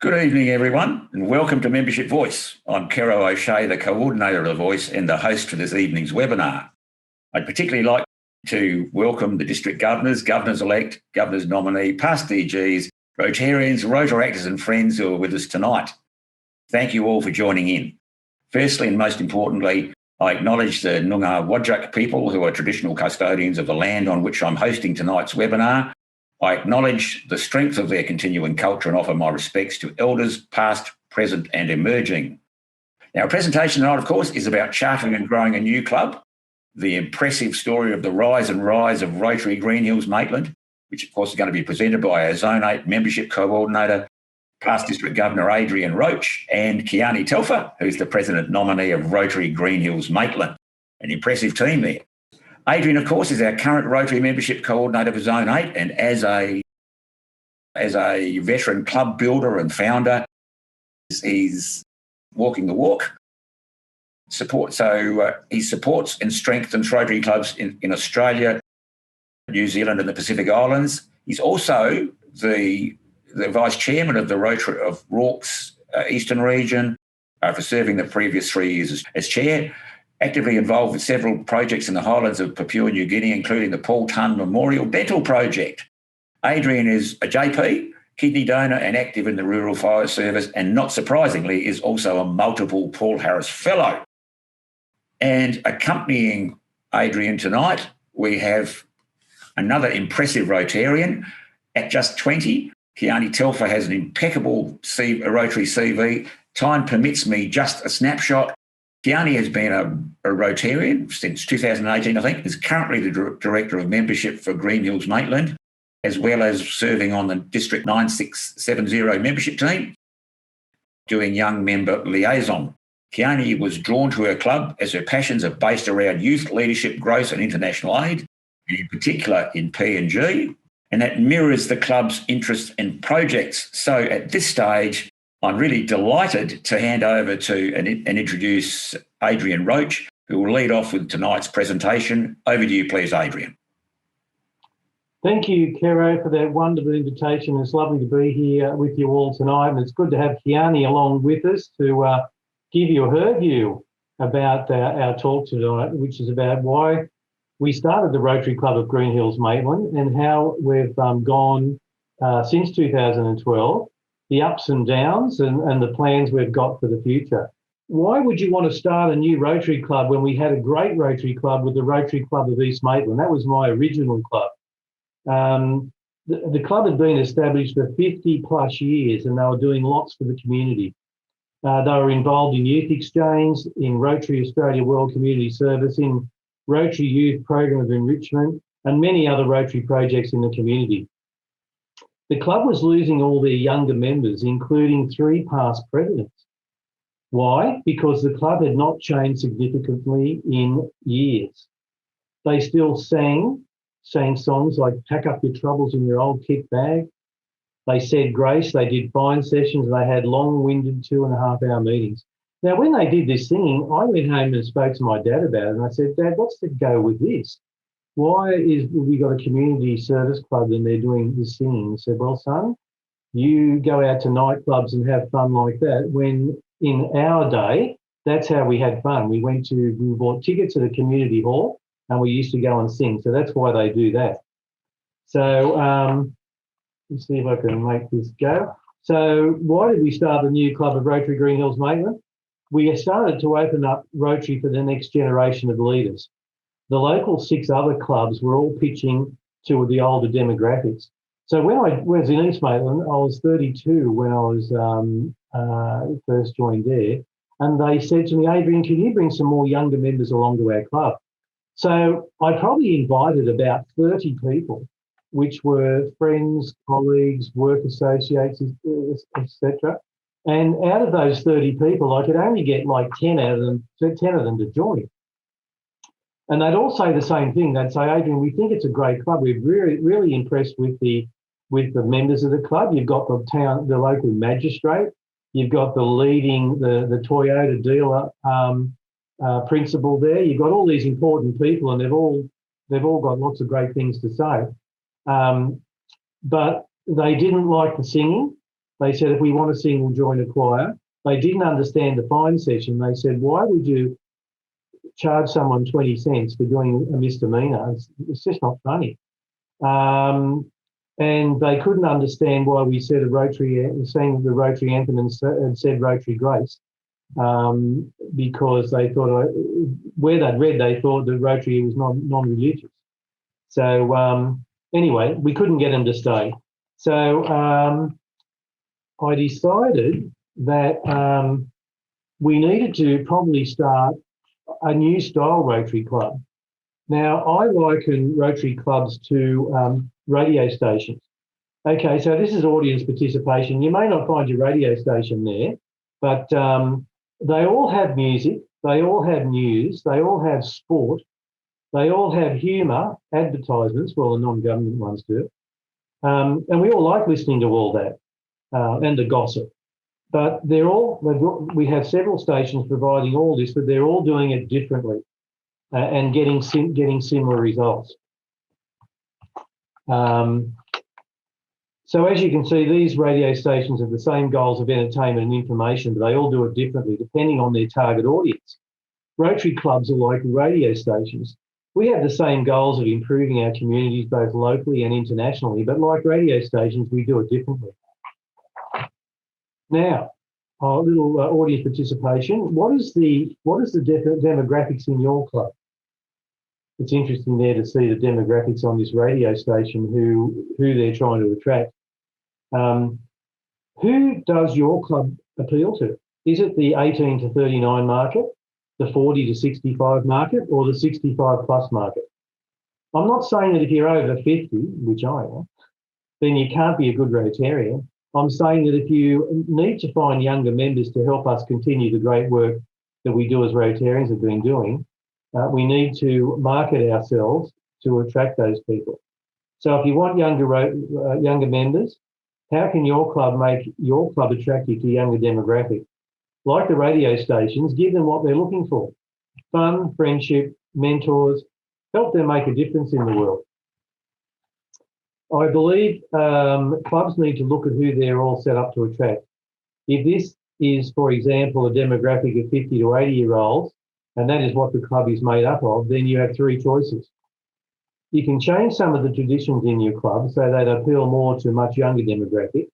Good evening, everyone, and welcome to Membership Voice. I'm Kero O'Shea, the coordinator of The Voice and the host for this evening's webinar. I'd particularly like to welcome the district governors, governors-elect, governors-nominee, past DGs, Rotarians, Rotaractors and friends who are with us tonight. Thank you all for joining in. Firstly, and most importantly, I acknowledge the Noongar Wadjuk people who are traditional custodians of the land on which I'm hosting tonight's webinar. I acknowledge the strength of their continuing culture and offer my respects to elders past, present and emerging. Now, our presentation tonight, of course, is about chartering and growing a new club, the impressive story of the rise and rise of Rotary Greenhills, Maitland, which of course is going to be presented by our Zone 8 Membership Coordinator, past District Governor Adrian Roach, and Kiani Telfer, who's the President nominee of Rotary Greenhills, Maitland. An impressive team there. Adrian, of course, is our current Rotary Membership Coordinator for Zone 8, and as a veteran club builder and founder, he's walking the walk. He supports and strengthens Rotary clubs in Australia, New Zealand and the Pacific Islands. He's also the Vice Chairman of the Rotary of Rorke's Eastern Region for serving the previous 3 years as Chair. Actively involved with several projects in the highlands of Papua New Guinea, including the Paul Tunn Memorial Dental Project. Adrian is a JP, kidney donor and active in the Rural Fire Service, and not surprisingly is also a multiple Paul Harris Fellow. And accompanying Adrian tonight, we have another impressive Rotarian. At just 20, Kiani Telfer has an impeccable Rotary CV. Time permits me just a snapshot. Kiani has been a Rotarian since 2018, I think, is currently the Director of Membership for Greenhills, Maitland, as well as serving on the District 9670 membership team, doing young member liaison. Kiani was drawn to her club as her passions are based around youth leadership, growth and international aid, and in particular in PNG, and that mirrors the club's interests and projects. So at this stage, I'm really delighted to hand over to and introduce Adrian Roach, who will lead off with tonight's presentation. Over to you, please, Adrian. Thank you, Kero, for that wonderful invitation. It's lovely to be here with you all tonight, and it's good to have Kiani along with us to give you her view about our talk tonight, which is about why we started the Rotary Club of Greenhills, Maitland, and how we've gone since 2012, the ups and downs and the plans we've got for the future. Why would you want to start a new Rotary Club when we had a great Rotary Club with the Rotary Club of East Maitland? That was my original club. The club had been established for 50 plus years and they were doing lots for the community. They were involved in youth exchange, in Rotary Australia World Community Service, in Rotary Youth Program of Enrichment, and many other Rotary projects in the community. The club was losing all their younger members, including 3 past presidents. Why? Because the club had not changed significantly in years. They still sang songs like Pack Up Your Troubles in Your Old Kit Bag. They said grace, they did fine sessions, they had long-winded 2.5-hour meetings. Now, when they did this singing, I went home and spoke to my dad about it, and I said, Dad, what's the go with this? Why is we got a community service club and they're doing this singing? He said, well, son, you go out to nightclubs and have fun like that, when in our day, that's how we had fun. We bought tickets to the community hall and we used to go and sing. So that's why they do that. So let's see if I can make this go. So why did we start the new club of Rotary Greenhills, Maitland? We started to open up Rotary for the next generation of leaders. The local 6 other clubs were all pitching to the older demographics. So when I was in East Maitland, I was 32 when I was first joined there. And they said to me, Adrian, can you bring some more younger members along to our club? So I probably invited about 30 people, which were friends, colleagues, work associates, etc. And out of those 30 people, I could only get like 10 of them to join. And they'd all say the same thing. They'd say, Adrian, we think it's a great club. We're really impressed with the members of the club. You've got the local magistrate. You've got the the Toyota dealer principal there. You've got all these important people, and they've all got lots of great things to say. But they didn't like the singing. They said, if we want a single joiner choir, they didn't understand the fine session. They said, why would you charge someone 20 cents for doing a misdemeanor? It's just not funny. And they couldn't understand why we said sang the Rotary anthem and said Rotary Grace, because they thought, where they'd read, they thought that Rotary was non-religious. So anyway, we couldn't get them to stay. So I decided that we needed to probably start a new style Rotary club. Now, I liken Rotary clubs to radio stations. Okay, so this is audience participation. You may not find your radio station there, but they all have music, they all have news, they all have sport, they all have humour, advertisements, well, the non-government ones do, and we all like listening to all that and the gossip. But we have several stations providing all this, but they're all doing it differently and getting similar results. So as you can see, these radio stations have the same goals of entertainment and information, but they all do it differently depending on their target audience. Rotary clubs are like radio stations. We have the same goals of improving our communities both locally and internationally, but like radio stations, we do it differently. Now, a little audience participation. What is the demographics in your club? It's interesting there to see the demographics on this radio station, who they're trying to attract. Who does your club appeal to? Is it the 18 to 39 market, the 40 to 65 market, or the 65 plus market? I'm not saying that if you're over 50, which I am, then you can't be a good Rotarian. I'm saying that if you need to find younger members to help us continue the great work that we do as Rotarians have been doing, we need to market ourselves to attract those people. So if you want younger members, how can your club make your club attractive to younger demographic? Like the radio stations, give them what they're looking for. Fun, friendship, mentors, help them make a difference in the world. I believe clubs need to look at who they're all set up to attract. If this is, for example, a demographic of 50 to 80-year-olds, and that is what the club is made up of, then you have three choices. You can change some of the traditions in your club so they appeal more to a much younger demographic.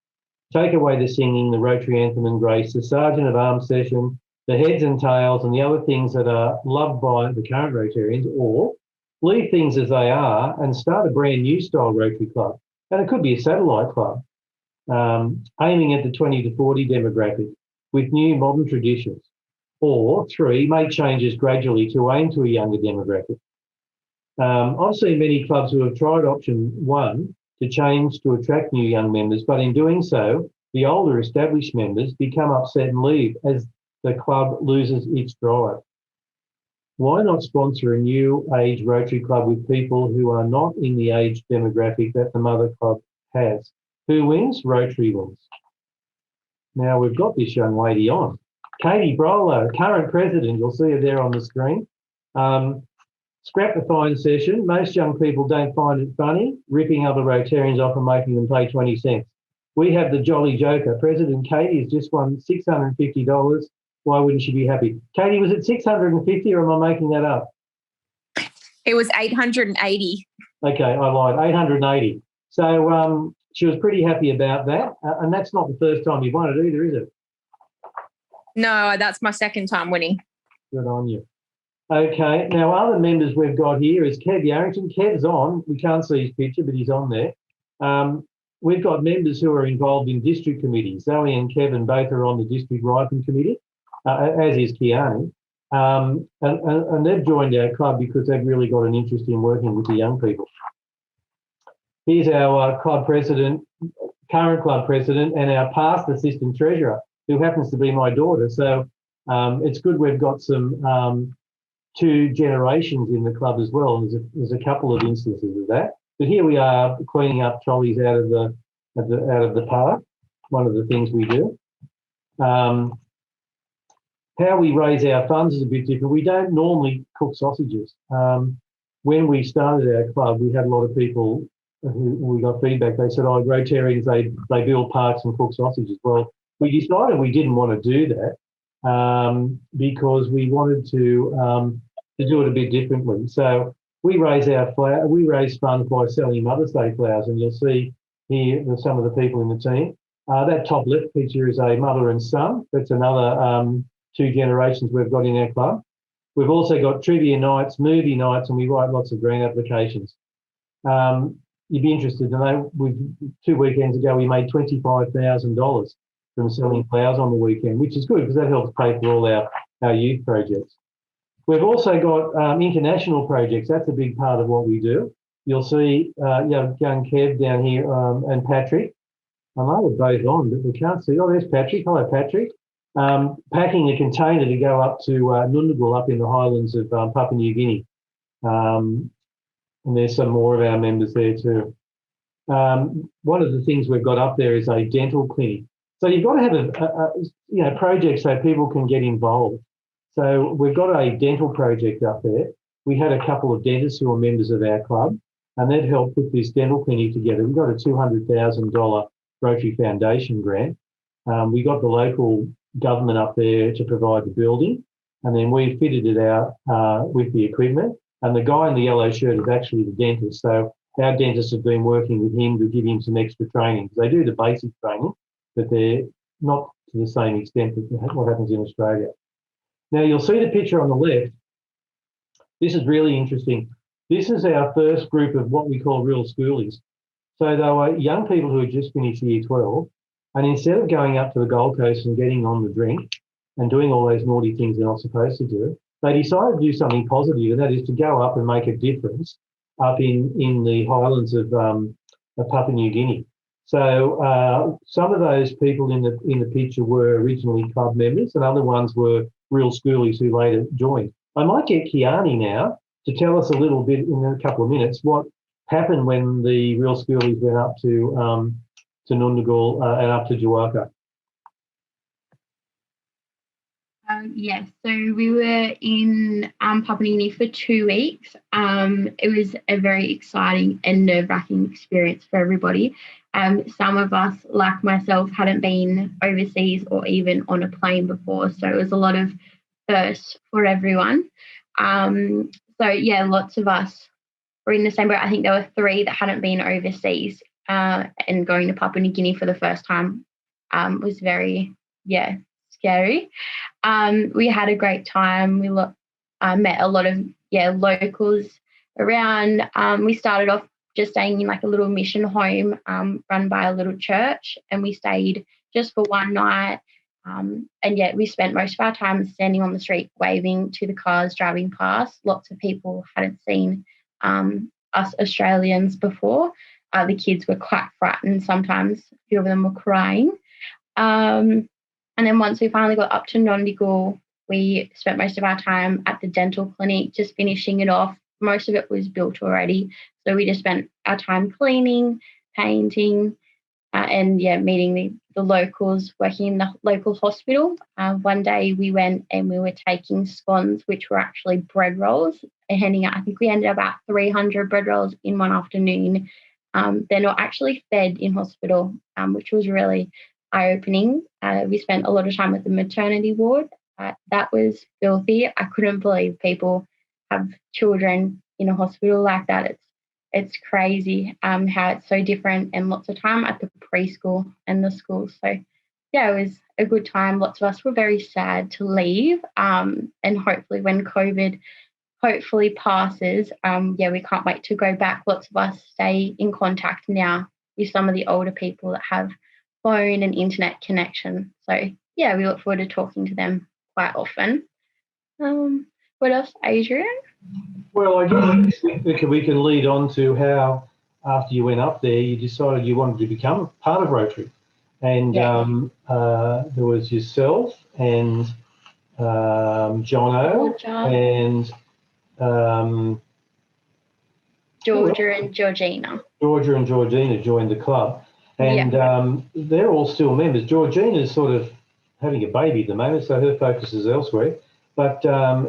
Take away the singing, the Rotary anthem and grace, the Sergeant of Arms session, the heads and tails, and the other things that are loved by the current Rotarians, or leave things as they are and start a brand new style Rotary club. And it could be a satellite club, aiming at the 20 to 40 demographic with new modern traditions. Or three, make changes gradually to aim to a younger demographic. I've seen many clubs who have tried option one to change to attract new young members, but in doing so, the older established members become upset and leave as the club loses its drive. Why not sponsor a new age Rotary club with people who are not in the age demographic that the mother club has? Who wins? Rotary wins. Now we've got this young lady on. Katie Brolo, current president, you'll see her there on the screen. Scrap the fine session. Most young people don't find it funny, ripping other Rotarians off and making them pay 20 cents. We have the Jolly Joker. President Katie has just won $650. Why wouldn't she be happy? Katie, was it 650 or am I making that up? It was 880. Okay, I lied, 880. So she was pretty happy about that. And that's not the first time you've won it either, is it? No, that's my second time winning. Good on you. Okay, now other members we've got here is Kev Yarrington. Kev's on. We can't see his picture, but he's on there. We've got members who are involved in district committees. Zoe and Kevin both are on the district Ripen committee, as is Kiani. And they've joined our club because they've really got an interest in working with the young people. Here's our club president, current club president, and our past assistant treasurer, who happens to be my daughter. So it's good we've got some two generations in the club as well. There's a couple of instances of that. But here we are cleaning up trolleys out of the park. One of the things we do. How we raise our funds is a bit different. We don't normally cook sausages. When we started our club, we had a lot of people who we got feedback. They said, "Oh, Rotarians, they build parks and cook sausages." Well, we decided we didn't want to do that because we wanted to do it a bit differently. So we raise funds by selling Mother's Day flowers, and you'll see here some of the people in the team. That top left picture is a mother and son. That's another 2 generations we've got in our club. We've also got trivia nights, movie nights, and we write lots of grant applications. You'd be interested to know, 2 weekends ago, we made $25,000 from selling flowers on the weekend, which is good because that helps pay for all our youth projects. We've also got international projects. That's a big part of what we do. You'll see young Kev down here and Patrick. I know they're both on, but we can't see. Oh, there's Patrick. Hello, Patrick. Packing a container to go up to Nundagal up in the highlands of Papua New Guinea. And there's some more of our members there too. One of the things we've got up there is a dental clinic. So you've got to have a project so people can get involved. So we've got a dental project up there. We had a couple of dentists who are members of our club, and they've helped put this dental clinic together. We got a $200,000 Rotary Foundation grant. We got the local government up there to provide the building, and then we fitted it out with the equipment. And the guy in the yellow shirt is actually the dentist. So our dentists have been working with him to give him some extra training. They do the basic training, but they're not to the same extent as what happens in Australia. Now, you'll see the picture on the left. This is really interesting. This is our first group of what we call real schoolies. So they were young people who had just finished year 12, and instead of going up to the Gold Coast and getting on the drink and doing all those naughty things they're not supposed to do, they decided to do something positive, and that is to go up and make a difference up in the highlands of Papua New Guinea. So some of those people in the picture were originally club members, and other ones were real schoolies who later joined. I might get Kiani now to tell us a little bit in a couple of minutes what happened when the real schoolies went up to Nundagal and up to Jawaka. Yes, so we were in Papua New Guinea for 2 weeks. It was a very exciting and nerve-wracking experience for everybody. Some of us, like myself, hadn't been overseas or even on a plane before, so it was a lot of firsts for everyone. So yeah, lots of us were in the same boat. I think there were 3 that hadn't been overseas, and going to Papua New Guinea for the first time was very, scary. We had a great time. We met a lot of locals around. We started off just staying in like a little mission home run by a little church, and we stayed just for one night. And yet we spent most of our time standing on the street waving to the cars driving past. Lots of people hadn't seen us Australians before. The kids were quite frightened. Sometimes a few of them were crying. And then once we finally got up to Nundagal, we spent most of our time at the dental clinic, just finishing it off. Most of it was built already. So we just spent our time cleaning, painting, and meeting the locals, working in the local hospital. One day we went and we were taking scones, which were actually bread rolls, and handing out. I think we ended up about 300 bread rolls in one afternoon. They're not actually fed in hospital, which was really eye-opening. We spent a lot of time at the maternity ward. That was filthy. I couldn't believe people have children in a hospital like that. It's crazy how it's so different, and lots of time at the preschool and the school. So yeah, it was a good time. Lots of us were very sad to leave, and hopefully when COVID hopefully passes, we can't wait to go back. Lots of us stay in contact now with some of the older people that have phone and internet connection. So yeah, we look forward to talking to them quite often. What else, Adrian? Well, I guess we can lead on to how, after you went up there, you decided you wanted to become part of Rotary. And there was yourself and Jono and Georgia and Georgina. Georgia and Georgina joined the club. And they're all still members. Georgina's sort of having a baby at the moment, so her focus is elsewhere. But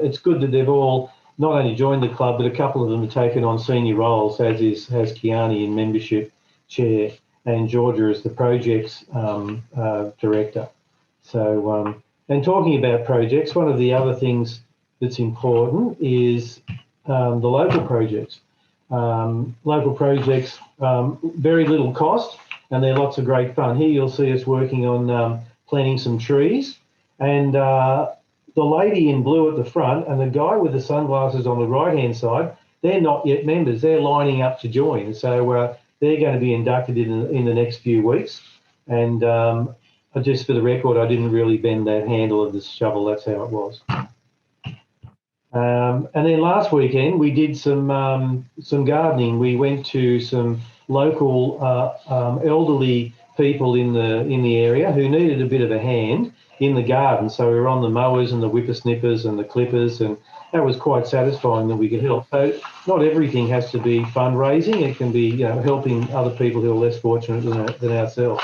it's good that they've all not only joined the club, but a couple of them have taken on senior roles, has Kiani in membership chair and Georgia as the projects director. So, and talking about projects, one of the other things that's important is the local projects. Local projects, very little cost, and they're lots of great fun. Here you'll see us working on planting some trees, and the lady in blue at the front and the guy with the sunglasses on the right-hand side, they're not yet members. They're lining up to join. So they're going to be inducted in the next few weeks. And just for the record, I didn't really bend that handle of the shovel. That's how it was. And then last weekend we did some gardening. We went to some local elderly people in the area who needed a bit of a hand in the garden. So we were on the mowers and the whippersnippers and the clippers, and that was quite satisfying that we could help. So not everything has to be fundraising. It can be helping other people who are less fortunate than ourselves.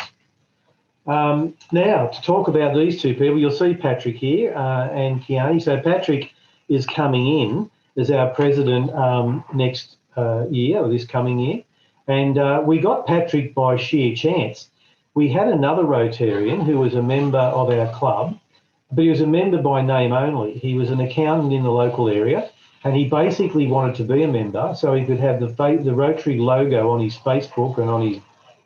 Now, to talk about these two people, you'll see Patrick here and Kiani. So Patrick is coming in as our president next year, or this coming year. And we got Patrick by sheer chance. We had another Rotarian who was a member of our club, but he was a member by name only. He was an accountant in the local area, and he basically wanted to be a member so he could have the Rotary logo on his Facebook and on his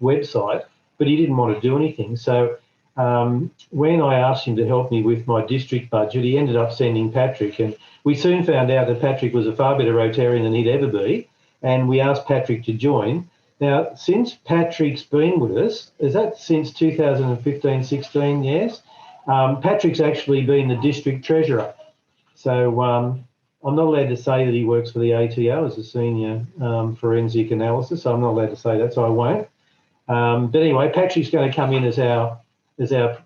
website, but he didn't want to do anything. So when I asked him to help me with my district budget, he ended up sending Patrick, and we soon found out that Patrick was a far better Rotarian than he'd ever be, and we asked Patrick to join. Now, since Patrick's been with us, is that since 2015-16, yes? Patrick's actually been the district treasurer. So I'm not allowed to say that he works for the ATO as a senior forensic analysis, so I'm not allowed to say that, so I won't. But anyway, Patrick's going to come in as our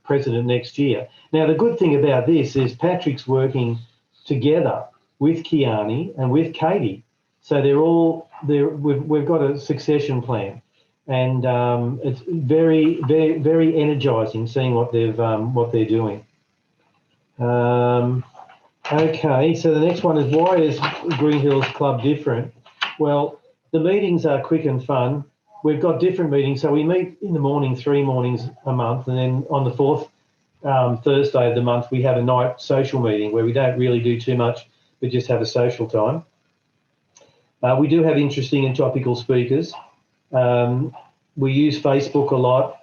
president next year. Now, the good thing about this is Patrick's working together with Kiani and with Katie. So we've got a succession plan, and it's very, very, very energising seeing what they're doing. Okay, so the next one is, why is Greenhills Club different? Well, the meetings are quick and fun. We've got different meetings, so we meet in the morning 3 mornings a month, and then on the fourth Thursday of the month we have a night social meeting where we don't really do too much, we just have a social time. We do have interesting and topical speakers. We use Facebook a lot.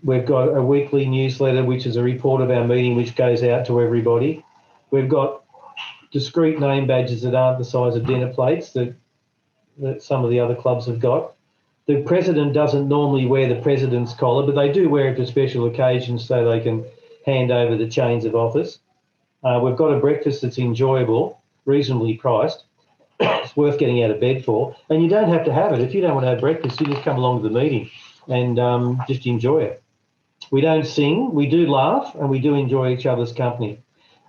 We've got a weekly newsletter, which is a report of our meeting, which goes out to everybody. We've got discrete name badges that aren't the size of dinner plates that some of the other clubs have got. The president doesn't normally wear the president's collar, but they do wear it for special occasions so they can hand over the chains of office. We've got a breakfast that's enjoyable, reasonably priced. It's worth getting out of bed for, and you don't have to have it. If you don't want to have breakfast, you just come along to the meeting and just enjoy it. We don't sing, we do laugh, and we do enjoy each other's company.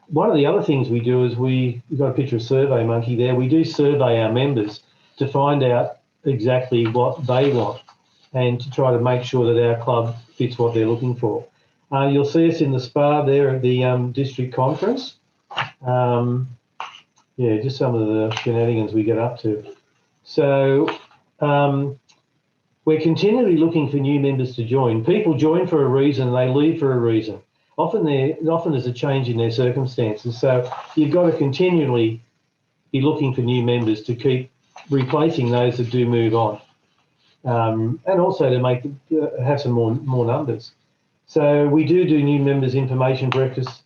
One of the other things we do is we've got a picture of Survey Monkey there. We do survey our members to find out exactly what they want and to try to make sure that our club fits what they're looking for. You'll see us in the spa there at the district conference. Yeah, just some of the shenanigans we get up to. So we're continually looking for new members to join. People join for a reason, they leave for a reason. Often there's a change in their circumstances. So you've got to continually be looking for new members to keep replacing those that do move on, and also to have some more numbers. So we do new members information breakfasts.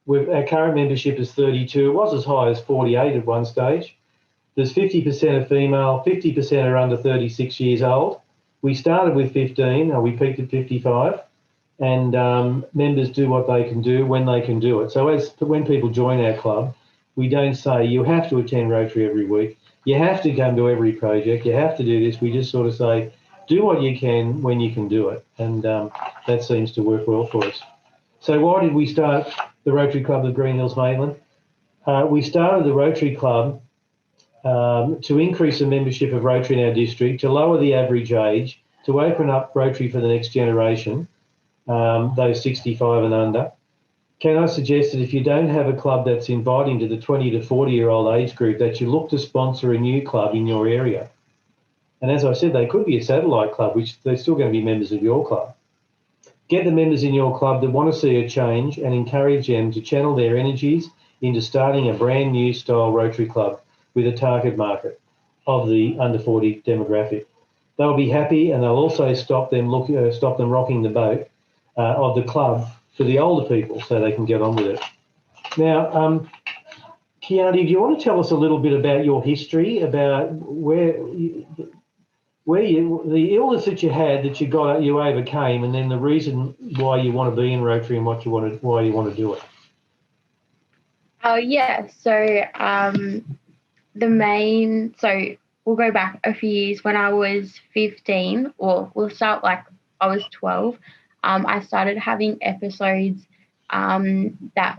Our current membership is 32. It was as high as 48 at one stage. There's 50% are female, 50% are under 36 years old. We started with 15, or we peaked at 55, and members do what they can do when they can do it. So when people join our club, we don't say you have to attend Rotary every week, you have to come to every project, you have to do this. We just sort of say, do what you can when you can do it, and that seems to work well for us. So why did we start the Rotary Club of Greenhills, Maitland? We started the Rotary Club to increase the membership of Rotary in our district, to lower the average age, to open up Rotary for the next generation, those 65 and under, can I suggest that if you don't have a club that's inviting to the 20 to 40-year-old age group, that you look to sponsor a new club in your area? And as I said, they could be a satellite club, which they're still going to be members of your club. Get the members in your club that want to see a change and encourage them to channel their energies into starting a brand new style Rotary club with a target market of the under 40 demographic. They'll be happy, and they'll also stop them rocking the boat of the club for the older people, so they can get on with it. Now, Chianti, do you want to tell us a little bit about your history, about the illness that you had, that you overcame, and then the reason why you want to be in Rotary and why you want to do it? Oh yeah. So we'll go back a few years. When I was 15, or we'll start like I was 12. I started having episodes that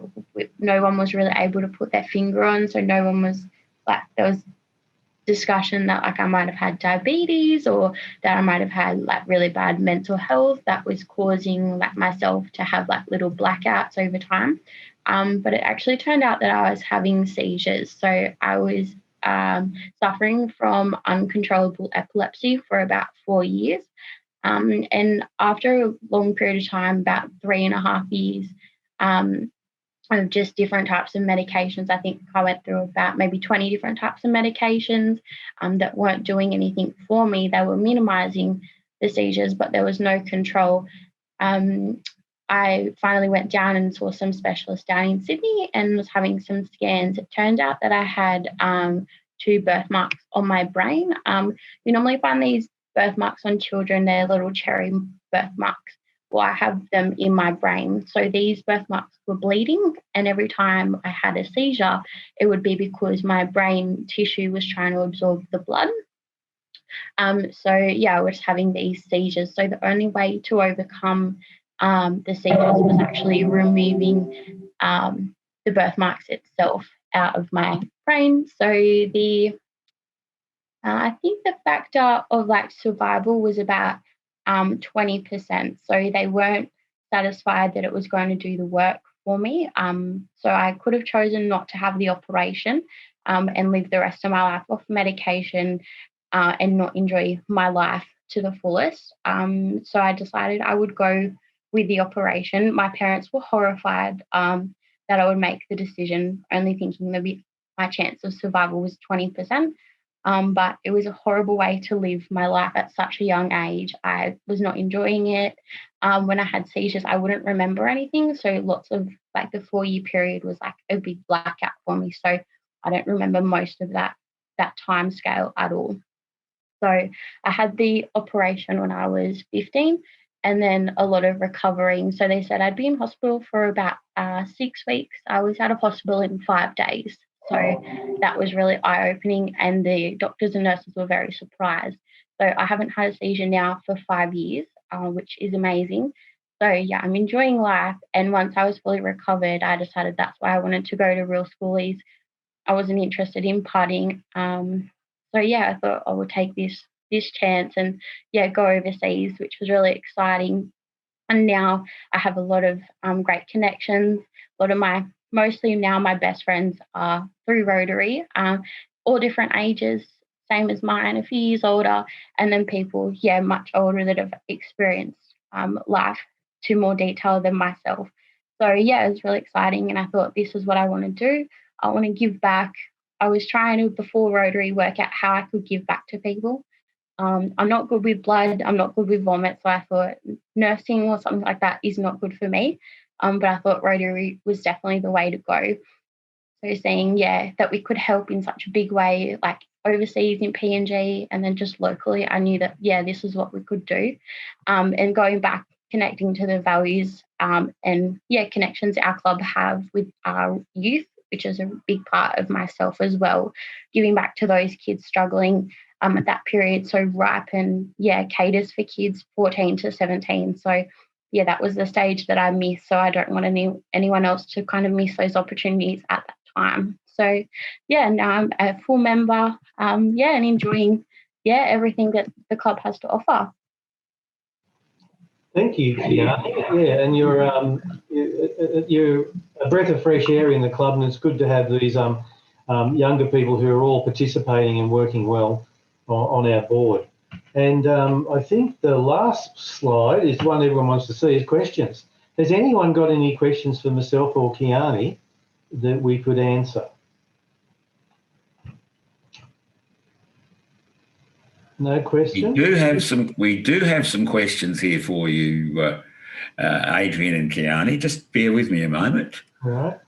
no one was really able to put their finger on. So no one was like, there was discussion that like I might have had diabetes, or that I might have had like really bad mental health that was causing like myself to have like little blackouts over time. But it actually turned out that I was having seizures. So I was suffering from uncontrollable epilepsy for about 4 years. And after a long period of time, about 3.5 years, of just different types of medications, I think I went through about maybe 20 different types of medications that weren't doing anything for me. They were minimizing the seizures, but there was no control. I finally went down and saw some specialists down in Sydney and was having some scans. It turned out that I had 2 birthmarks on my brain. You normally find these birthmarks on children, they're little cherry birthmarks. Well, I have them in my brain. So these birthmarks were bleeding, and every time I had a seizure, it would be because my brain tissue was trying to absorb the blood. So yeah, I was having these seizures. So the only way to overcome the seizures was actually removing the birthmarks itself out of my brain. So I think the factor of like survival was about 20%. So they weren't satisfied that it was going to do the work for me. So I could have chosen not to have the operation and live the rest of my life off medication and not enjoy my life to the fullest. So I decided I would go with the operation. My parents were horrified that I would make the decision, only thinking my chance of survival was 20%. But it was a horrible way to live my life at such a young age. I was not enjoying it. When I had seizures, I wouldn't remember anything. So lots of like the 4-year period was like a big blackout for me. So I don't remember most of that time scale at all. So I had the operation when I was 15, and then a lot of recovering. So they said I'd be in hospital for about 6 weeks. I was out of hospital in 5 days. So that was really eye-opening, and the doctors and nurses were very surprised. So I haven't had a seizure now for 5 years, which is amazing. So yeah, I'm enjoying life. And once I was fully recovered, I decided that's why I wanted to go to real schoolies. I wasn't interested in partying. So yeah, I thought I would take this chance and yeah, go overseas, which was really exciting. And now I have a lot of great connections. A lot of mostly now my best friends are through Rotary, all different ages, same as mine, a few years older, and then people, yeah, much older that have experienced life to more detail than myself. So yeah, it was really exciting, and I thought this is what I want to do. I want to give back. I was trying to, before Rotary, work out how I could give back to people. I'm not good with blood. I'm not good with vomit. So I thought nursing or something like that is not good for me. But I thought Rotary was definitely the way to go. So saying, yeah, that we could help in such a big way, like overseas in PNG and then just locally, I knew that, yeah, this is what we could do. And going back, connecting to the values and, yeah, connections our club have with our youth, which is a big part of myself as well, giving back to those kids struggling at that period. So RIPE and, yeah, caters for kids 14 to 17. So, yeah, that was the stage that I missed. So I don't want anyone else to kind of miss those opportunities at that time. So, yeah, now I'm a full member, and enjoying, everything that the club has to offer. Thank you, Fiona. Yeah, and you're you're a breath of fresh air in the club, and it's good to have these younger people who are all participating and working well on our board. And I think the last slide is one everyone wants to see, is questions. Has anyone got any questions for myself or Kiani that we could answer? No questions? We do have some questions here for you, Adrian and Kiani. Just bear with me a moment. All right.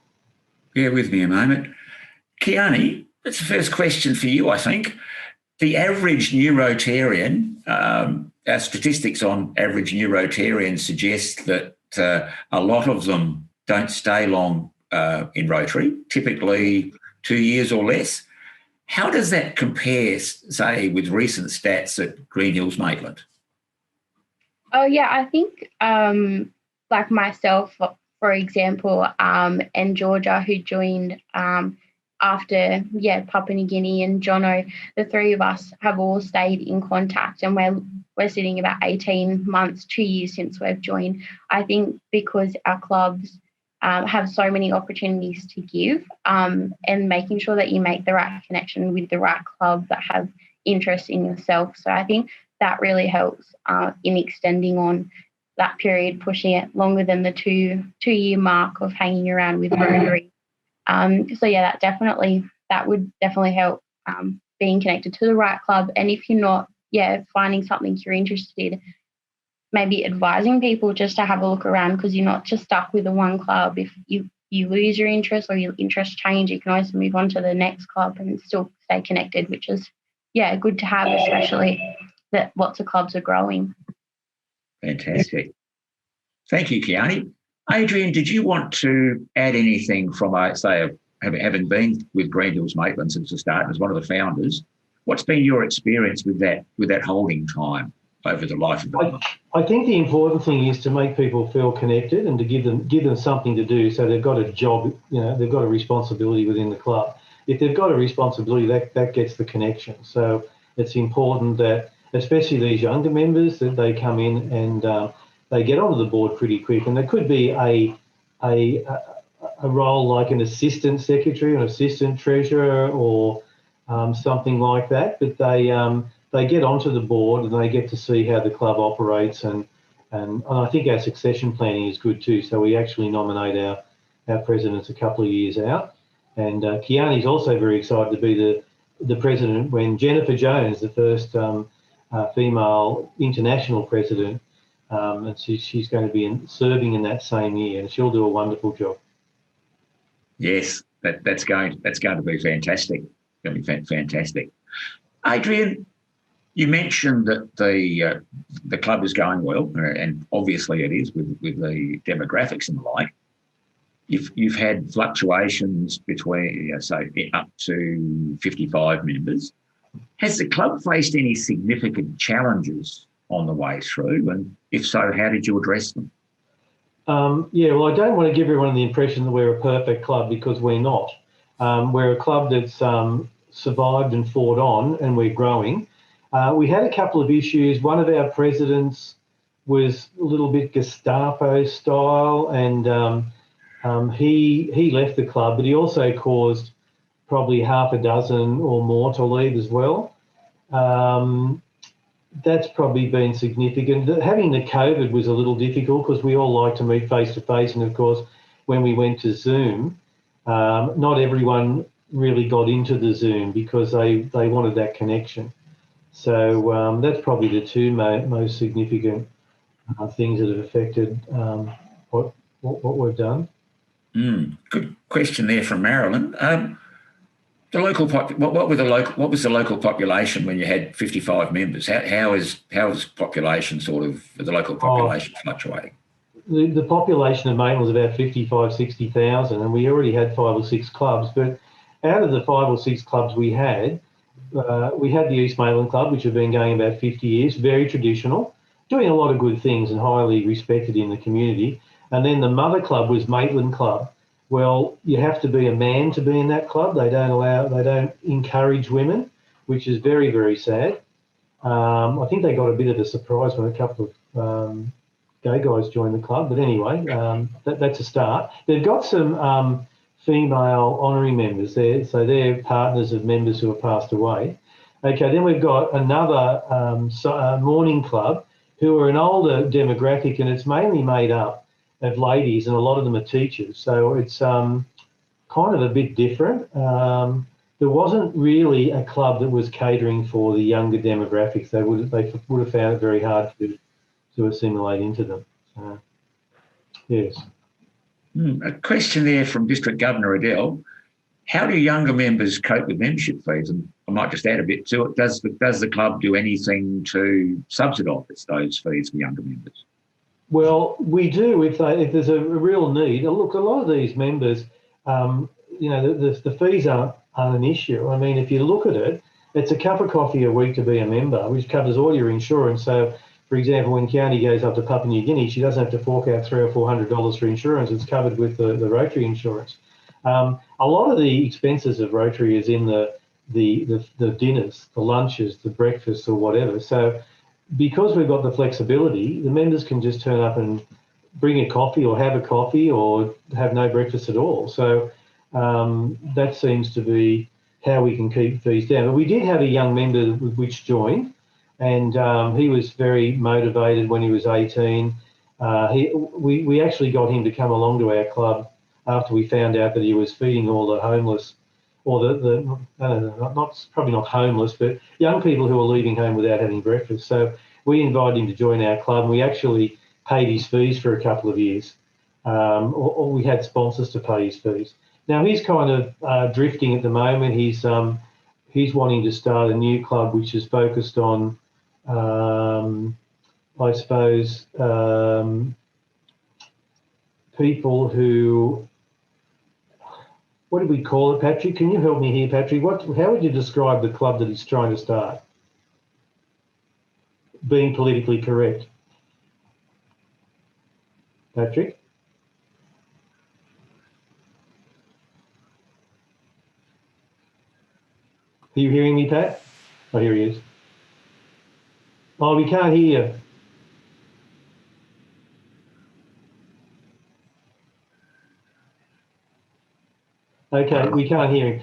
Bear with me a moment. Kiani, that's the first question for you, I think. The average new Rotarian, our statistics on average new Rotarians suggest that a lot of them don't stay long in Rotary, typically 2 years or less. How does that compare, say, with recent stats at Greenhills, Maitland? Oh, yeah, I think like myself, for example, and Georgia, who joined after, Papua New Guinea, and Jono, the three of us have all stayed in contact, and we're sitting about 18 months, 2 years since we've joined. I think because our clubs have so many opportunities to give, and making sure that you make the right connection with the right club that have interest in yourself. So I think that really helps in extending on that period, pushing it longer than the two-year mark of hanging around with Rotary. That would definitely help being connected to the right club. And if you're not, finding something you're interested in, maybe advising people just to have a look around, because you're not just stuck with the one club. If you lose your interest or your interest change, you can always move on to the next club and still stay connected, which is, good to have, especially that lots of clubs are growing. Fantastic. Thank you, Kiani. Adrian, did you want to add anything from, having been with Greenhills Maitland since the start as one of the founders? What's been your experience with that holding time over the life of the club? I think the important thing is to make people feel connected and to give them something to do, so they've got a job, they've got a responsibility within the club. If they've got a responsibility, that gets the connection. So it's important that, especially these younger members, that they come in and they get onto the board pretty quick. And there could be a role like an assistant secretary, an assistant treasurer, or something like that. But they get onto the board and they get to see how the club operates. And I think our succession planning is good too. So we actually nominate our presidents a couple of years out. And Kiani's also very excited to be the president when Jennifer Jones, the first female international president, and she's going to be serving in that same year, and she'll do a wonderful job. Yes, that's going to be fantastic. Going to be fantastic. Adrian, you mentioned that the club is going well, and obviously it is with the demographics and the like. You've had fluctuations between, up to 55 members. Has the club faced any significant challenges on the way through? And if so, how did you address them? Well, I don't want to give everyone the impression that we're a perfect club, because we're not. We're a club that's survived and fought on, and we're growing. We had a couple of issues. One of our presidents was a little bit Gestapo style, and he left the club, but he also caused probably half a dozen or more to leave as well. That's probably been significant. Having the COVID was a little difficult because we all like to meet face to face, and of course, when we went to Zoom, not everyone really got into the Zoom because they wanted that connection. So that's probably the two most significant things that have affected what we've done. Good question there from Marilyn. The local what was the local population when you had 55 members? How is population the local population fluctuating? The population of Maitland was about 55,000, 60,000, and we already had 5 or 6 clubs. But out of the 5 or 6 clubs we had the East Maitland Club, which had been going about 50 years, very traditional, doing a lot of good things and highly respected in the community. And then the mother club was Maitland Club. Well, you have to be a man to be in that club. They don't encourage women, which is very, very sad. I think they got a bit of a surprise when a couple of gay guys join the club. But anyway, that's a start. They've got some female honorary members there, so they're partners of members who have passed away. Okay, then we've got another morning club who are an older demographic, and it's mainly made up of ladies, and a lot of them are teachers. So it's kind of a bit different. There wasn't really a club that was catering for the younger demographics. They would have found it very hard to assimilate into them. Yes. A question there from District Governor Adele. How do younger members cope with membership fees? And I might just add a bit to it. Does the club do anything to subsidise those fees for younger members? Well, we do if there's a real need. Look, a lot of these members, the fees aren't an issue. I mean, if you look at it, it's a cup of coffee a week to be a member, which covers all your insurance. So, for example, when Kiani goes up to Papua New Guinea, she doesn't have to fork out $300 or $400 for insurance. It's covered with the Rotary insurance. A lot of the expenses of Rotary is in the dinners, the lunches, the breakfasts or whatever. So because we've got the flexibility, the members can just turn up and bring a coffee or have have no breakfast at all. So that seems to be how we can keep fees down. But we did have a young member which joined, and he was very motivated when he was 18. We actually got him to come along to our club after we found out that he was feeding all the homeless, or probably not homeless, but young people who are leaving home without having breakfast. So we invited him to join our club, and we actually paid his fees for a couple of years, or we had sponsors to pay his fees. Now he's kind of drifting at the moment. He's wanting to start a new club which is focused on, I suppose, people who. What do we call it, Patrick? Can you help me here, Patrick? How would you describe the club that he's trying to start? Being politically correct. Patrick? Are you hearing me, Pat? Oh, here he is. Oh, we can't hear you. Okay, we can't hear him.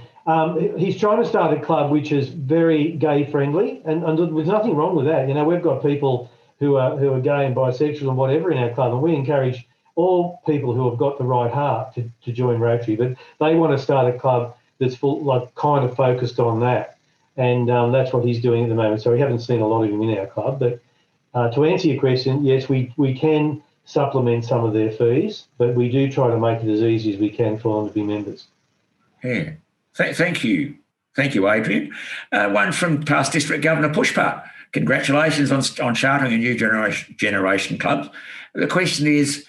He's trying to start a club which is very gay friendly, and there's nothing wrong with that. You know, we've got people who are gay and bisexual and whatever in our club, and we encourage all people who have got the right heart to join Rotary. But they want to start a club that's kind of focused on that, and that's what he's doing at the moment. So we haven't seen a lot of him in our club. But to answer your question, yes, we can supplement some of their fees, but we do try to make it as easy as we can for them to be members. Yeah. Thank you. Thank you, Adrian. One from past District Governor Pushpa. Congratulations on chartering a new generation club. The question is,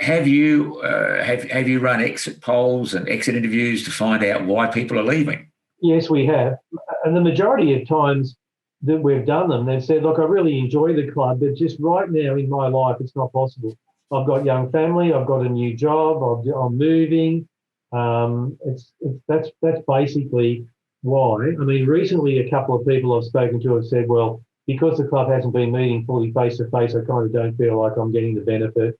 have you run exit polls and exit interviews to find out why people are leaving? Yes, we have. And the majority of times that we've done them, they've said, look, I really enjoy the club, but just right now in my life, it's not possible. I've got young family, I've got a new job, I'm moving. That's basically why. I mean, recently a couple of people I've spoken to have said, well, because the club hasn't been meeting fully face-to-face, I kind of don't feel like I'm getting the benefit.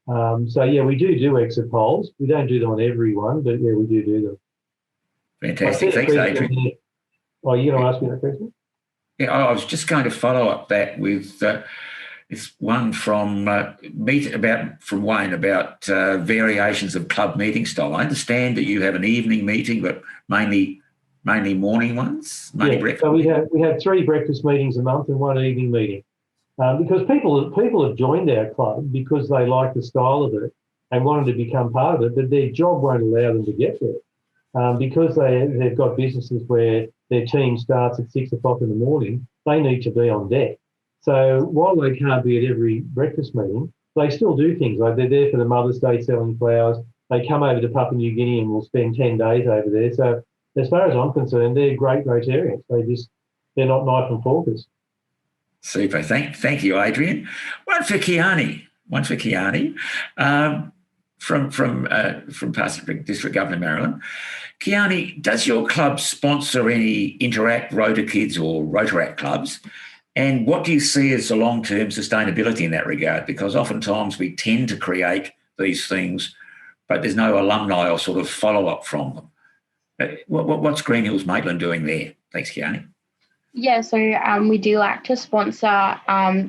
So, yeah, we do exit polls. We don't do them on everyone, but, yeah, we do them. Fantastic. Thanks, Adrian. Oh, you're going to ask me that question? Yeah, I was just going to follow up that with this one from Wayne about variations of club meeting style. I understand that you have an evening meeting, but mainly morning ones. Breakfast. So we have 3 breakfast meetings a month and 1 evening meeting, because people have joined our club because they like the style of it and wanted to become part of it, but their job won't allow them to get there, because they've got businesses where their team starts at 6 o'clock in the morning. They need to be on deck. So while they can't be at every breakfast meeting, they still do things. Like they're there for the Mother's Day selling flowers. They come over to Papua New Guinea and will spend 10 days over there. So as far as I'm concerned, they're great Rotarians. They're not knife and forkers. Super. Thank you, Adrian. One for Kiani. From past District Governor Maryland. Kiani, does your club sponsor any Interact Rota Kids or Rotaract clubs? And what do you see as the long-term sustainability in that regard? Because oftentimes we tend to create these things, but there's no alumni or sort of follow-up from them. What's Greenhills Maitland doing there? Thanks, Kiani. Yeah, so we do like to sponsor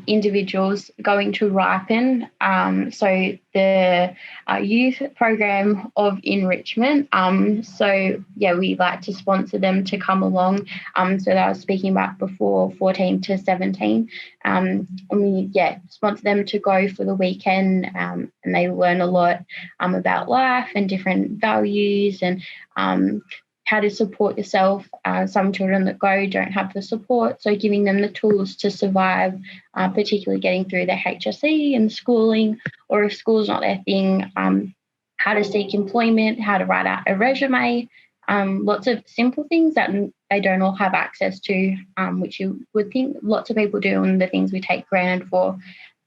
individuals going to Ripen. So the youth program of enrichment. We like to sponsor them to come along. So that I was speaking about before, 14 to 17. And we sponsor them to go for the weekend, and they learn a lot about life and different values and how to support yourself. Some children that go don't have the support, so giving them the tools to survive, particularly getting through their HSC and schooling, or if school's not their thing, how to seek employment, how to write out a resume, lots of simple things that they don't all have access to, which you would think lots of people do, and the things we take granted for.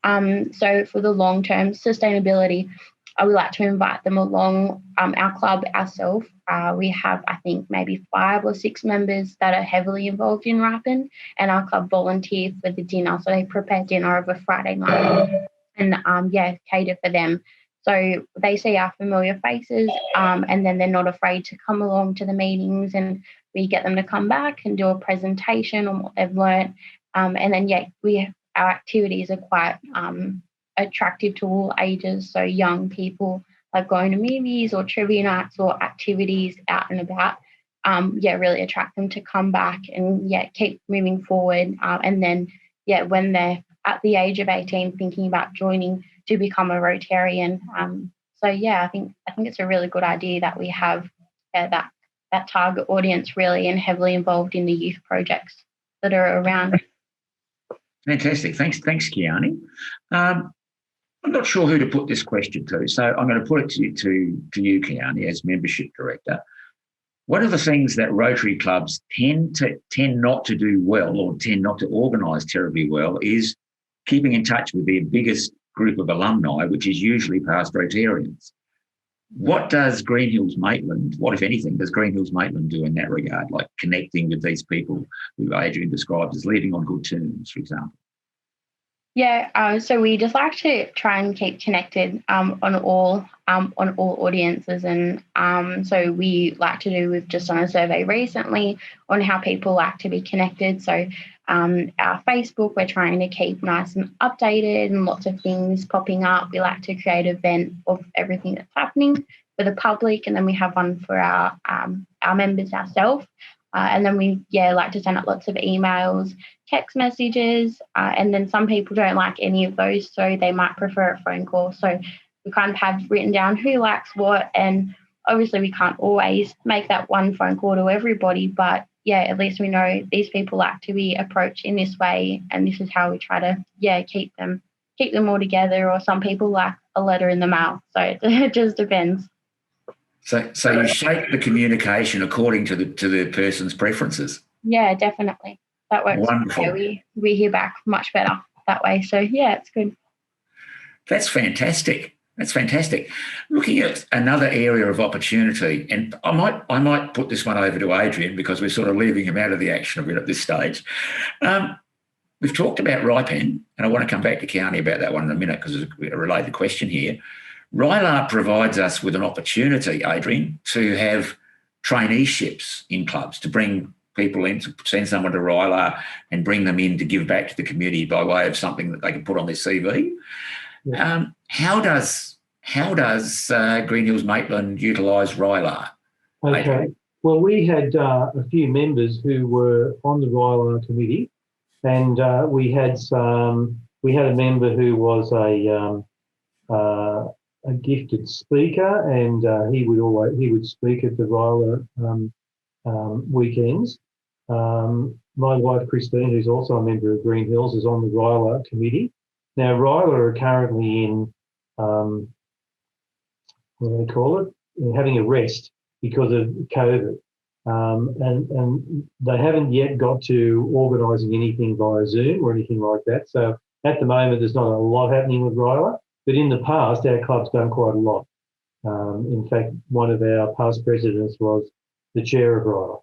So for the long-term sustainability, I would like to invite them along. Our club ourselves, we have, I think, maybe 5 or 6 members that are heavily involved in Ripen, and our club volunteer for the dinner. So they prepare dinner over Friday night and, cater for them. So they see our familiar faces, and then they're not afraid to come along to the meetings, and we get them to come back and do a presentation on what they've learnt. And then, our activities are quite attractive to all ages, so young people like going to movies or trivia nights or activities out and about, really attract them to come back and keep moving forward, and then when they're at the age of 18 thinking about joining to become a Rotarian. I think it's a really good idea that we have that target audience really and heavily involved in the youth projects that are around. Fantastic. Thanks, Kiani. I'm not sure who to put this question to, so I'm going to put it to you, Kiani, as membership director. One of the things that Rotary clubs tend not to do well, or tend not to organise terribly well, is keeping in touch with their biggest group of alumni, which is usually past Rotarians. What does Greenhills Maitland, what if anything, does Greenhills Maitland do in that regard, like connecting with these people who Adrian described as leaving on good terms, for example? So we just like to try and keep connected on all audiences, and so we like to do. We've just done a survey recently on how people like to be connected. So our Facebook, we're trying to keep nice and updated, and lots of things popping up. We like to create an event of everything that's happening for the public, and then we have one for our members ourselves. And then we like to send out lots of emails, text messages, and then some people don't like any of those, so they might prefer a phone call. So we kind of have written down who likes what, and obviously we can't always make that one phone call to everybody, but at least we know these people like to be approached in this way, and this is how we try to keep them all together. Or some people like a letter in the mail, so it just depends. So you shape the communication according to the person's preferences. Yeah, definitely. That works. Wonderful. Yeah, we hear back much better that way. So it's good. That's fantastic. Looking at another area of opportunity, and I might put this one over to Adrian because we're sort of leaving him out of the action a bit at this stage. We've talked about Ripen, and I want to come back to Kiani about that one in a minute because it's a related question here. RILAR provides us with an opportunity, Adrian, to have traineeships in clubs, to bring people in, to send someone to RILAR and bring them in to give back to the community by way of something that they can put on their CV. Yeah. How does Greenhills Maitland utilise RILAR? Okay. Adrian? Well, we had a few members who were on the RILAR committee, and we had a member who was a gifted speaker, and he would speak at the RILAR weekends. My wife Christine, who's also a member of Greenhills, is on the RILAR committee. Now RILAR are currently in what do they call it? Having a rest because of COVID, and they haven't yet got to organising anything via Zoom or anything like that. So at the moment, there's not a lot happening with RILAR. But in the past, our club's done quite a lot. In fact, one of our past presidents was the chair of RILAR.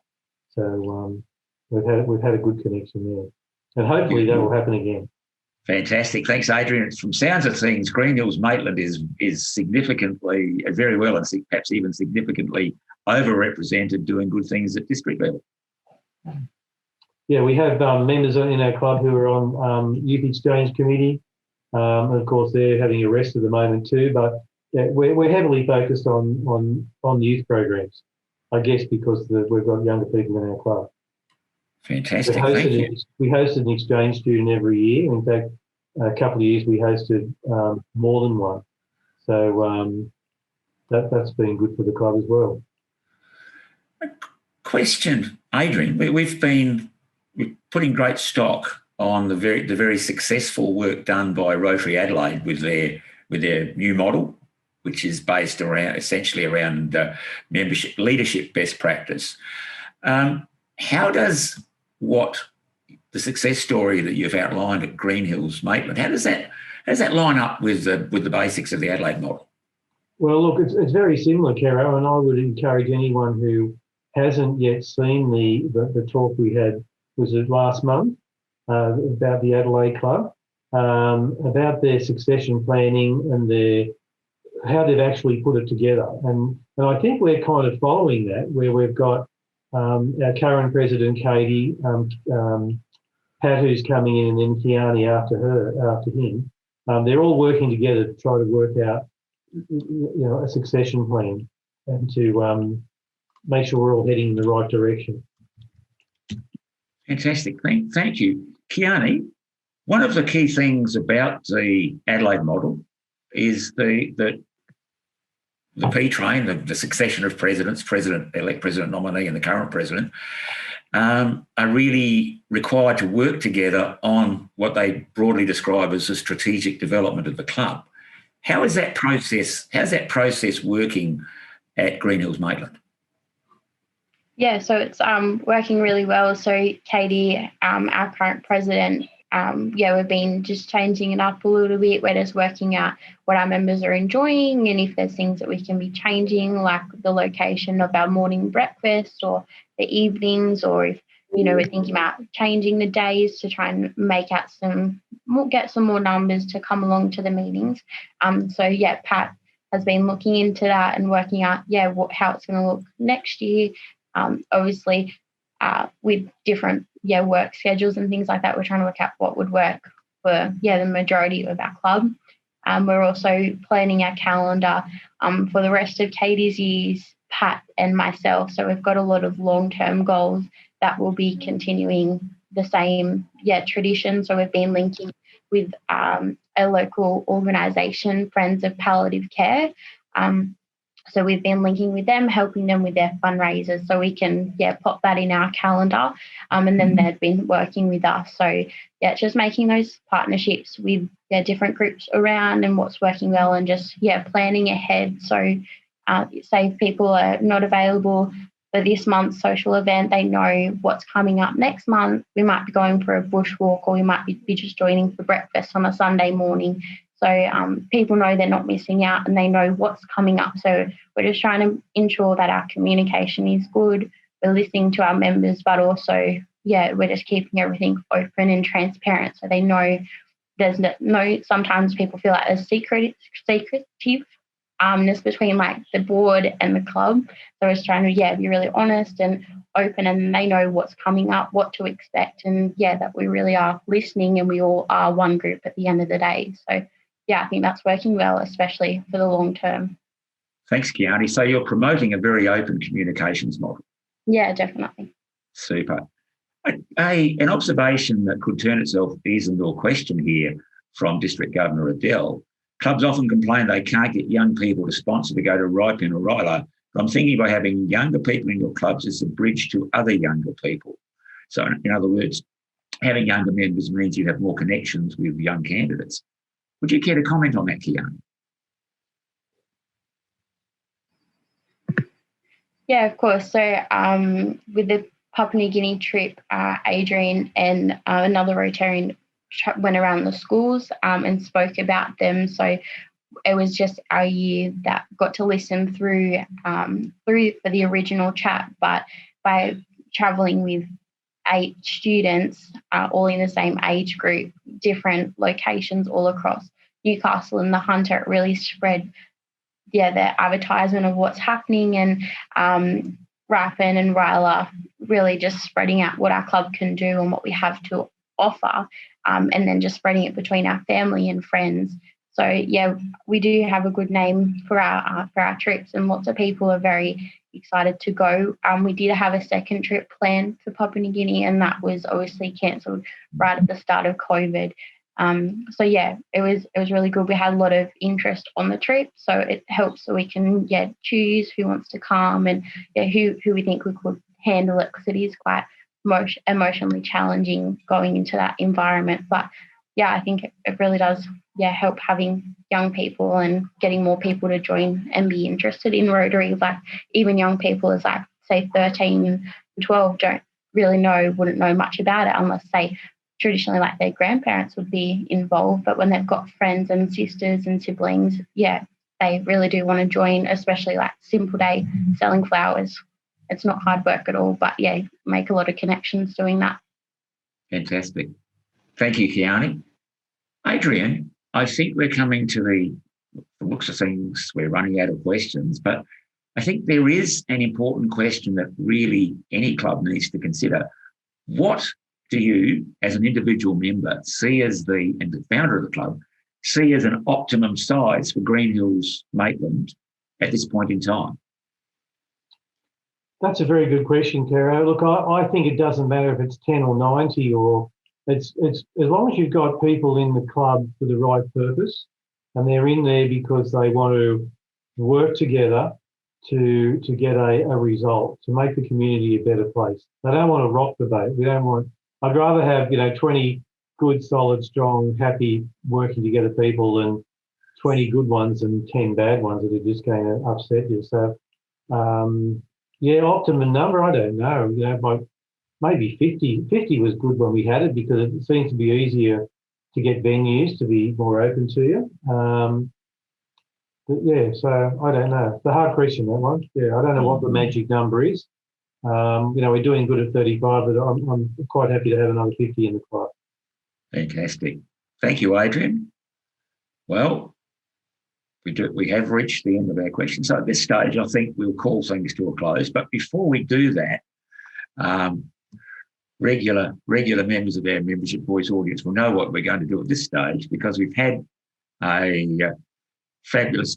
So we've had a good connection And hopefully that will happen again. Fantastic. Thanks, Adrian. From sounds of things, Greenhills Maitland is significantly, very well, and perhaps even significantly overrepresented doing good things at district level. Yeah, we have members in our club who are on Youth Exchange Committee. Of course, they're having a rest at the moment too, but we're heavily focused on youth programs, I guess, because we've got younger people in our club. Fantastic. Thank you. We hosted an exchange student every year. In fact, a couple of years we hosted more than one. So that's been good for the club as well. Question, Adrian. We're putting great stock on the very successful work done by Rotary Adelaide with their new model, which is based essentially around membership leadership best practice. How does the success story that you've outlined at Greenhills Maitland, how does that line up with the basics of the Adelaide model? Well, look, it's very similar, Caro, and I would encourage anyone who hasn't yet seen the talk we had, was it last month, about the Adelaide Club, about their succession planning and how they've actually put it together. And I think we're kind of following that, where we've got our current president, Katie, Pat, who's coming in, and then Kiani after him. They're all working together to try to work out, a succession plan and to make sure we're all heading in the right direction. Fantastic. Thank you. Kiani, one of the key things about the Adelaide model is the P-train, the succession of presidents, president-elect, president nominee and the current president, are really required to work together on what they broadly describe as the strategic development of the club. How's that process working at Greenhills Maitland? Yeah, so it's working really well. So Katie, our current president, we've been just changing it up a little bit. We're just working out what our members are enjoying and if there's things that we can be changing, like the location of our morning breakfast or the evenings, or if, we're thinking about changing the days to try and get some more numbers to come along to the meetings. Pat has been looking into that and working out, how it's going to look next year. Obviously, with different work schedules and things like that, we're trying to work out what would work for the majority of our club. We're also planning our calendar for the rest of Katie's years, Pat and myself. So we've got a lot of long-term goals that will be continuing the same tradition. So we've been linking with a local organisation, Friends of Palliative Care. So we've been linking with them, helping them with their fundraisers, so we can pop that in our calendar. And then they've been working with us. So just making those partnerships with different groups around and what's working well, and just planning ahead. So say if people are not available for this month's social event, they know what's coming up next month. We might be going for a bushwalk, or we might be just joining for breakfast on a Sunday morning. So people know they're not missing out and they know what's coming up. So we're just trying to ensure that our communication is good. We're listening to our members, but also, we're just keeping everything open and transparent, so they know there's no sometimes people feel like there's secretiveness between like the board and the club. So we're just trying to, be really honest and open, and they know what's coming up, what to expect, and that we really are listening and we all are one group at the end of the day. So I think that's working well, especially for the long term. Thanks, Kiani. So you're promoting a very open communications model. Yeah, definitely. Super. An observation that could turn itself ease into a question here from District Governor Adele. Clubs often complain they can't get young people to sponsor to go to Ripon or Rilo. But I'm thinking by having younger people in your clubs is a bridge to other younger people. So in other words, having younger members means you have more connections with young candidates. Would you care to comment on that, Kiani? Yeah, of course. So with the Papua New Guinea trip, Adrian and another Rotarian went around the schools and spoke about them. So it was just our year that got to listen through for the original chat, but by travelling with 8 students, all in the same age group, different locations all across Newcastle and the Hunter. It really spread, the advertisement of what's happening, and Ripon and Ryla really just spreading out what our club can do and what we have to offer, and then just spreading it between our family and friends. So yeah, we do have a good name for our trips, and lots of people are very excited to go. We did have a second trip planned for Papua New Guinea, and that was obviously cancelled right at the start of COVID. So yeah, it was really good. We had a lot of interest on the trip, so it helps so we can choose who wants to come and who we think we could handle it, because it is quite emotionally challenging going into that environment. But yeah, I think it really does help having young people and getting more people to join and be interested in Rotary. Like even young people as like say 13 and 12 wouldn't know much about it unless say traditionally like their grandparents would be involved, but when they've got friends and sisters and siblings, they really do want to join, especially like simple day selling flowers. It's not hard work at all, but make a lot of connections doing that. Fantastic. Thank you, Kiani. Adrian, I think we're coming to the looks of things, we're running out of questions, but I think there is an important question that really any club needs to consider. What do you, as an individual member, see as and the founder of the club, see as an optimum size for Greenhills Maitland at this point in time? That's a very good question, Caro. Look, I think it doesn't matter if it's 10 or 90, or it's as long as you've got people in the club for the right purpose, and they're in there because they want to work together to get a result, to make the community a better place. They don't want to rock the boat. I'd rather have 20 good, solid, strong, happy, working together people than 20 good ones and 10 bad ones that are just going to upset you. So, optimum number, I don't know. Maybe 50. 50 was good when we had it because it seems to be easier to get venues to be more open to you. So I don't know. It's a hard question, that one. I don't know what the magic number is. We're doing good at 35, but I'm quite happy to have another 50 in the club. Fantastic. Thank you, Adrian. Well, we have reached the end of our questions. So at this stage, I think we'll call things to a close. But before we do that, regular members of our membership voice audience will know what we're going to do at this stage, because we've had a fabulous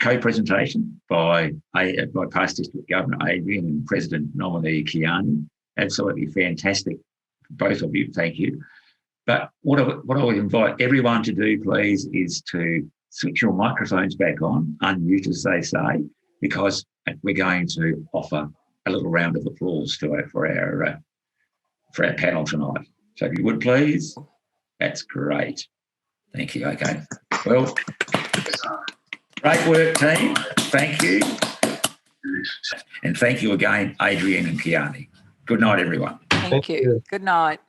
co-presentation by past District Governor Adrian and President nominee Kiani. Absolutely fantastic, both of you. Thank you. But what I would invite everyone to do, please, is to switch your microphones back on, unmute as they say, because we're going to offer a little round of applause for our panel tonight. So if you would please, that's great. Thank you. Okay. Well, great work, team. Thank you. And thank you again, Adrian and Kiani. Good night, everyone. Thank you. Good night.